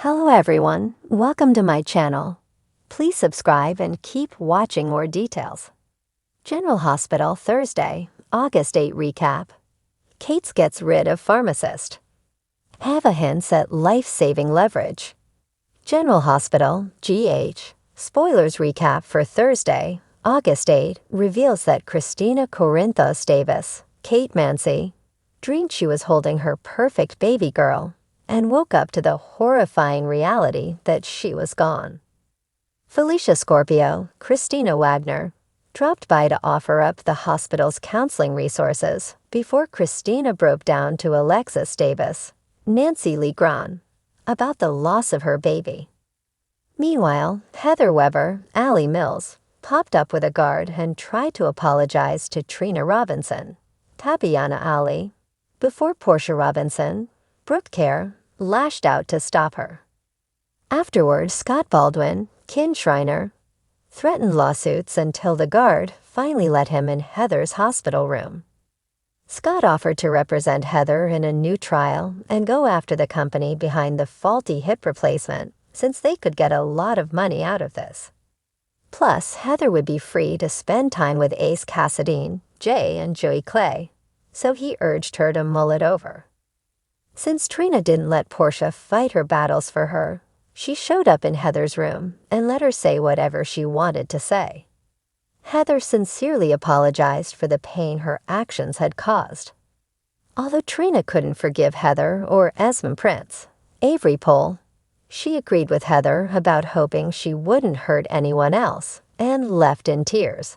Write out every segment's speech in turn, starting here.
Hello everyone, welcome to my channel. Please subscribe and keep watching more details. General Hospital, Thursday, August 8 recap. Kate gets rid of Pharmacist. Ava hints at life-saving leverage. General Hospital, GH. Spoilers recap for Thursday, August 8 reveals that Christina Corinthos Davis, Kate Mancy, dreamed she was holding her perfect baby girl and woke up to the horrifying reality that she was gone. Felicia Scorpio, Christina Wagner, dropped by to offer up the hospital's counseling resources before Christina broke down to Alexis Davis, Nancy Lee Grahn, about the loss of her baby. Meanwhile, Heather Weber, Allie Mills, popped up with a guard and tried to apologize to Trina Robinson, Tabiana Ali, before Portia Robinson, Brooke Kerr, lashed out to stop her. Afterward, Scott Baldwin, Kin Schreiner, threatened lawsuits until the guard finally let him in Heather's hospital room. Scott offered to represent Heather in a new trial and go after the company behind the faulty hip replacement, since they could get a lot of money out of this. Plus, Heather would be free to spend time with Ace Cassadine, Jay, and Joey Clay, so he urged her to mull it over. Since Trina didn't let Portia fight her battles for her, she showed up in Heather's room and let her say whatever she wanted to say. Heather sincerely apologized for the pain her actions had caused. Although Trina couldn't forgive Heather or Esmond Prince, Avery Pohl, she agreed with Heather about hoping she wouldn't hurt anyone else and left in tears.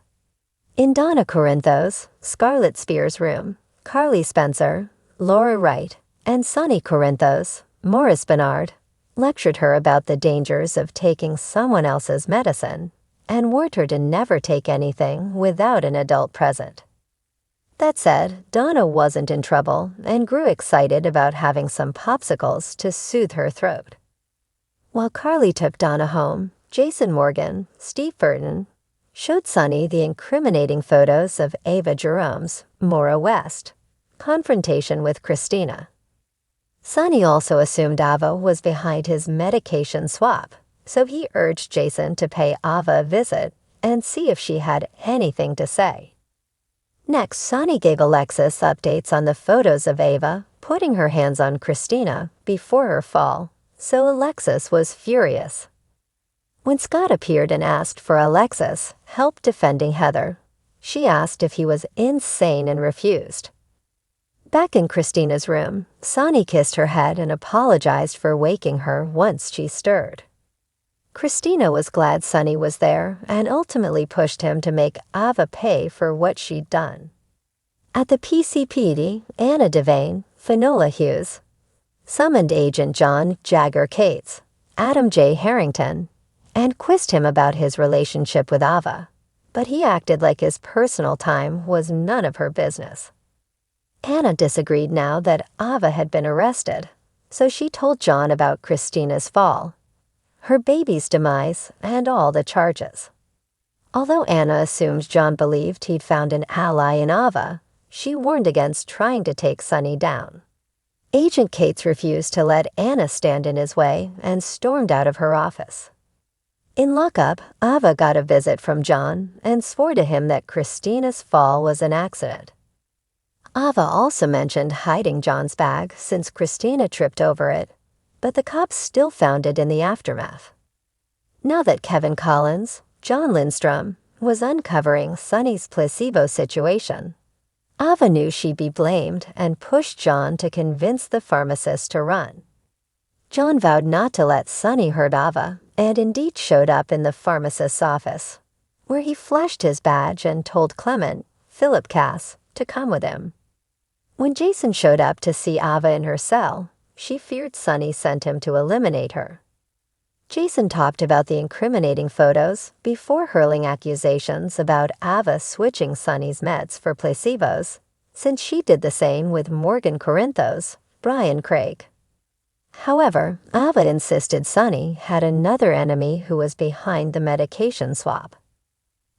In Donna Corinthos, Scarlett Spears' room, Carly Spencer, Laura Wright, and Sonny Corinthos, Morris Bernard, lectured her about the dangers of taking someone else's medicine and warned her to never take anything without an adult present. That said, Donna wasn't in trouble and grew excited about having some popsicles to soothe her throat. While Carly took Donna home, Jason Morgan, Steve Burton, showed Sonny the incriminating photos of Ava Jerome's Maura West confrontation with Christina. Sonny also assumed Ava was behind his medication swap, so he urged Jason to pay Ava a visit and see if she had anything to say. Next, Sonny gave Alexis updates on the photos of Ava putting her hands on Christina before her fall, so Alexis was furious. When Scott appeared and asked for Alexis help defending Heather, she asked if he was insane and refused. Back in Christina's room, Sonny kissed her head and apologized for waking her once she stirred. Christina was glad Sonny was there and ultimately pushed him to make Ava pay for what she'd done. At the PCPD, Anna Devane, Finola Hughes, summoned Agent John Jagger Cates, Adam J. Harrington, and quizzed him about his relationship with Ava, but he acted like his personal time was none of her business. Anna disagreed now that Ava had been arrested, so she told John about Christina's fall, her baby's demise, and all the charges. Although Anna assumed John believed he'd found an ally in Ava, she warned against trying to take Sonny down. Agent Cates refused to let Anna stand in his way and stormed out of her office. In lockup, Ava got a visit from John and swore to him that Christina's fall was an accident. Ava also mentioned hiding John's bag since Christina tripped over it, but the cops still found it in the aftermath. Now that Kevin Collins, John Lindstrom, was uncovering Sonny's placebo situation, Ava knew she'd be blamed and pushed John to convince the pharmacist to run. John vowed not to let Sonny hurt Ava and indeed showed up in the pharmacist's office, where he flashed his badge and told Clement, Philip Cass, to come with him. When Jason showed up to see Ava in her cell, she feared Sonny sent him to eliminate her. Jason talked about the incriminating photos before hurling accusations about Ava switching Sonny's meds for placebos, since she did the same with Morgan Corinthos, Brian Craig. However, Ava insisted Sonny had another enemy who was behind the medication swap.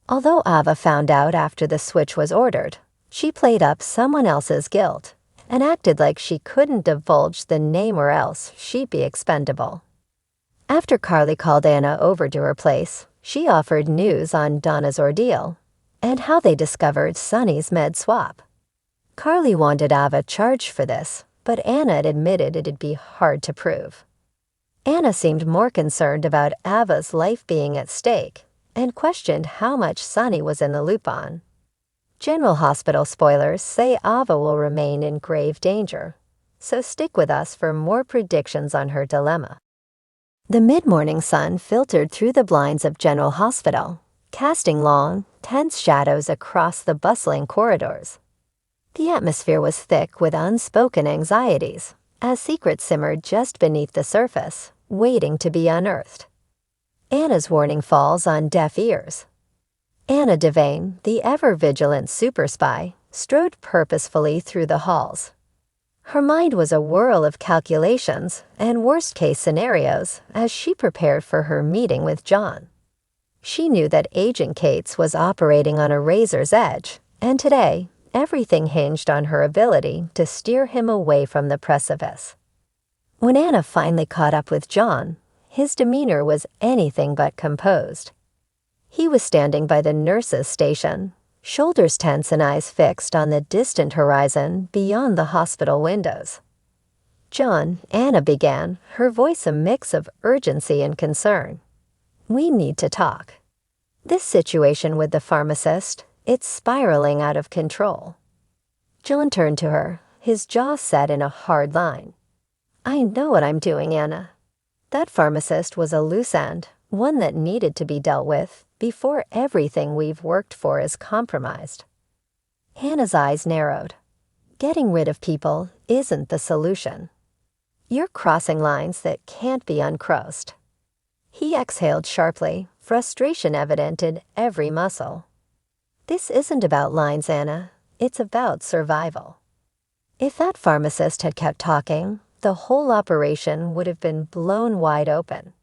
Although Ava found out after the switch was ordered, she played up someone else's guilt and acted like she couldn't divulge the name or else she'd be expendable. After Carly called Anna over to her place, she offered news on Donna's ordeal and how they discovered Sonny's med swap. Carly wanted Ava charged for this, but Anna had admitted it'd be hard to prove. Anna seemed more concerned about Ava's life being at stake and questioned how much Sonny was in the loop on. General Hospital spoilers say Ava will remain in grave danger, so stick with us for more predictions on her dilemma. The mid-morning sun filtered through the blinds of General Hospital, casting long, tense shadows across the bustling corridors. The atmosphere was thick with unspoken anxieties, as secrets simmered just beneath the surface, waiting to be unearthed. Anna's warning falls on deaf ears. Anna Devane, the ever-vigilant super spy, strode purposefully through the halls. Her mind was a whirl of calculations and worst-case scenarios as she prepared for her meeting with John. She knew that Agent Cates was operating on a razor's edge, and today, everything hinged on her ability to steer him away from the precipice. When Anna finally caught up with John, his demeanor was anything but composed. He was standing by the nurse's station, shoulders tense and eyes fixed on the distant horizon beyond the hospital windows. "John," Anna began, her voice a mix of urgency and concern. "We need to talk. This situation with the pharmacist, it's spiraling out of control." John turned to her, his jaw set in a hard line. "I know what I'm doing, Anna. That pharmacist was a loose end, one that needed to be dealt with before everything we've worked for is compromised." Anna's eyes narrowed. Getting rid of people isn't the solution. You're crossing lines that can't be uncrossed. He exhaled sharply, frustration evident in every muscle. "This isn't about lines, Anna. It's about survival." If that pharmacist had kept talking, the whole operation would have been blown wide open.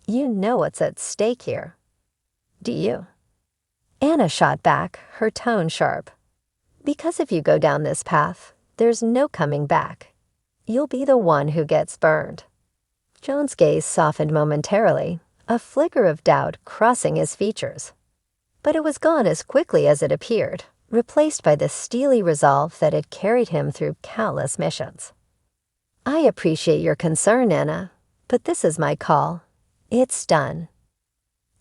You know what's at stake here. Do you? Anna shot back, her tone sharp. "Because if you go down this path, there's no coming back. You'll be the one who gets burned." John's gaze softened momentarily, a flicker of doubt crossing his features. But it was gone as quickly as it appeared, replaced by the steely resolve that had carried him through countless missions. "I appreciate your concern, Anna, but this is my call. It's done."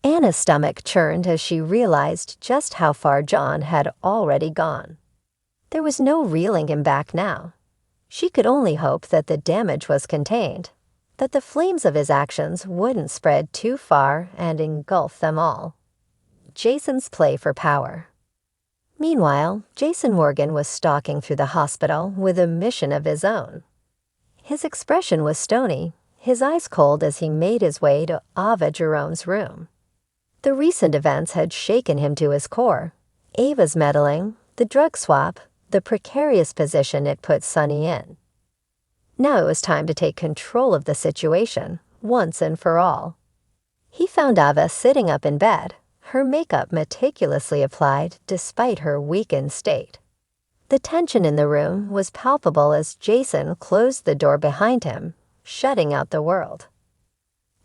Anna's stomach churned as she realized just how far John had already gone. There was no reeling him back now. She could only hope that the damage was contained, that the flames of his actions wouldn't spread too far and engulf them all. Jason's play for power. Meanwhile, Jason Morgan was stalking through the hospital with a mission of his own. His expression was stony, his eyes cold as he made his way to Ava Jerome's room. The recent events had shaken him to his core. Ava's meddling, the drug swap, the precarious position it put Sonny in. Now it was time to take control of the situation, once and for all. He found Ava sitting up in bed, her makeup meticulously applied despite her weakened state. The tension in the room was palpable as Jason closed the door behind him, shutting out the world.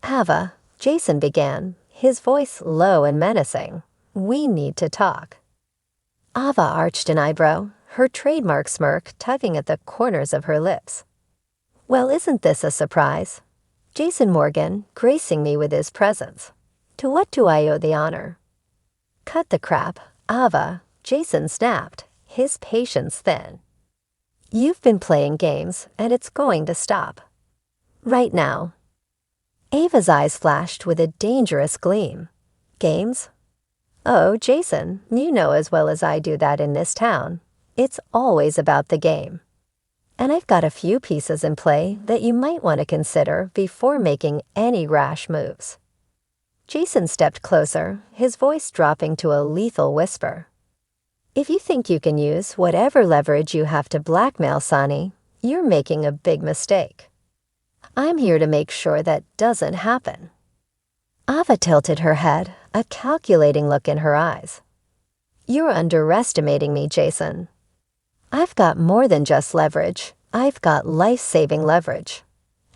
"Ava," Jason began, his voice low and menacing, "we need to talk." Ava arched an eyebrow, her trademark smirk tugging at the corners of her lips. "Well, isn't this a surprise? Jason Morgan, gracing me with his presence. To what do I owe the honor?" "Cut the crap, Ava," Jason snapped, his patience thin. "You've been playing games, and it's going to stop. Right now." Ava's eyes flashed with a dangerous gleam. "Games? Oh, Jason, you know as well as I do that in this town, it's always about the game. And I've got a few pieces in play that you might want to consider before making any rash moves." Jason stepped closer, his voice dropping to a lethal whisper. "If you think you can use whatever leverage you have to blackmail Sonny, you're making a big mistake. I'm here to make sure that doesn't happen." Ava tilted her head, a calculating look in her eyes. "You're underestimating me, Jason. I've got more than just leverage. I've got life-saving leverage.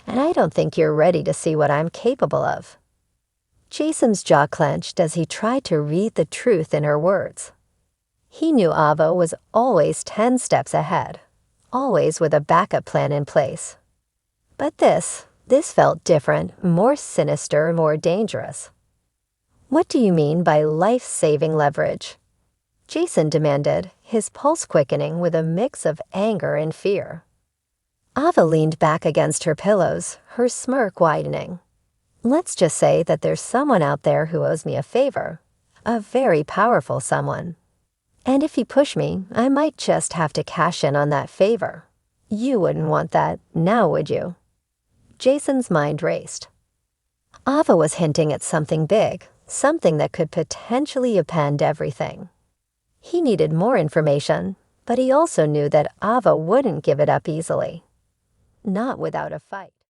and I don't think you're ready to see what I'm capable of." Jason's jaw clenched as he tried to read the truth in her words. He knew Ava was always 10 steps ahead, always with a backup plan in place. But this felt different, more sinister, more dangerous. "What do you mean by life-saving leverage?" Jason demanded, his pulse quickening with a mix of anger and fear. Ava leaned back against her pillows, her smirk widening. "Let's just say that there's someone out there who owes me a favor, a very powerful someone. And if you push me, I might just have to cash in on that favor. You wouldn't want that, now would you?" Jason's mind raced. Ava was hinting at something big, something that could potentially upend everything. He needed more information, but he also knew that Ava wouldn't give it up easily. Not without a fight.